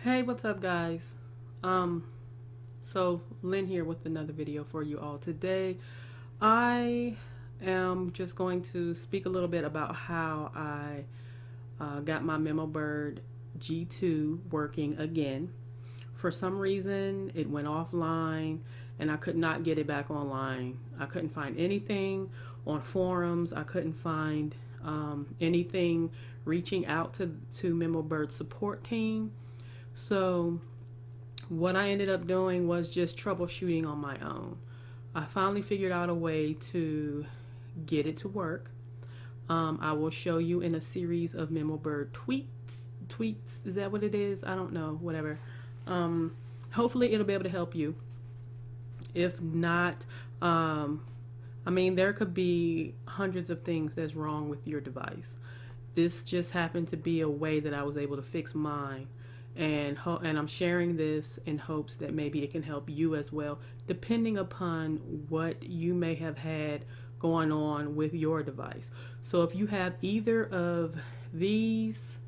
Hey, what's up, guys? So Lynn here with another video for you all today. I am just going to speak a little bit about how I got my Memobird G2 working again. For some reason, it went offline and I could not get it back online. I couldn't find anything on forums. I couldn't find anything reaching out to Memobird support team. So what I ended up doing was just troubleshooting on my own. I finally figured out a way to get it to work. I will show you in a series of Memobird tweets. Is that what it is? I don't know, whatever. Hopefully it'll be able to help you. If not, there could be hundreds of things that's wrong with your device. This just happened to be a way that I was able to fix mine. And I'm sharing this in hopes that maybe it can help you as well, depending upon what you may have had going on with your device. So if you have either of these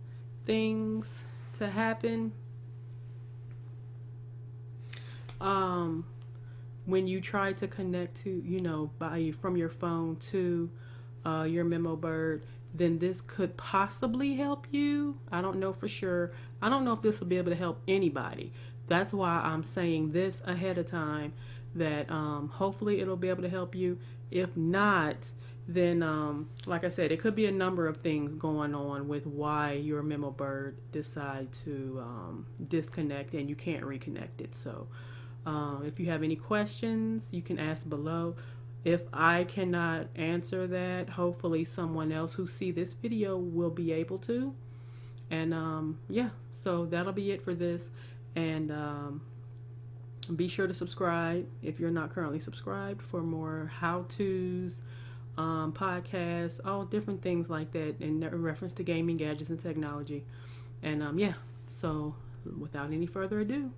things to happen, when you try to connect to, from your phone to your Memobird, then this could possibly help you. I don't know for sure. I don't know if this will be able to help anybody. That's why I'm saying this ahead of time, that hopefully it'll be able to help you. If not, then like I said, it could be a number of things going on with why your Memobird decide to disconnect and you can't reconnect it. So if you have any questions, you can ask below. If I cannot answer that, hopefully someone else who see this video will be able to. And yeah, so that'll be it for this. And be sure to subscribe if you're not currently subscribed for more how-tos, podcasts, all different things like that in reference to gaming, gadgets, and technology. And yeah, so without any further ado,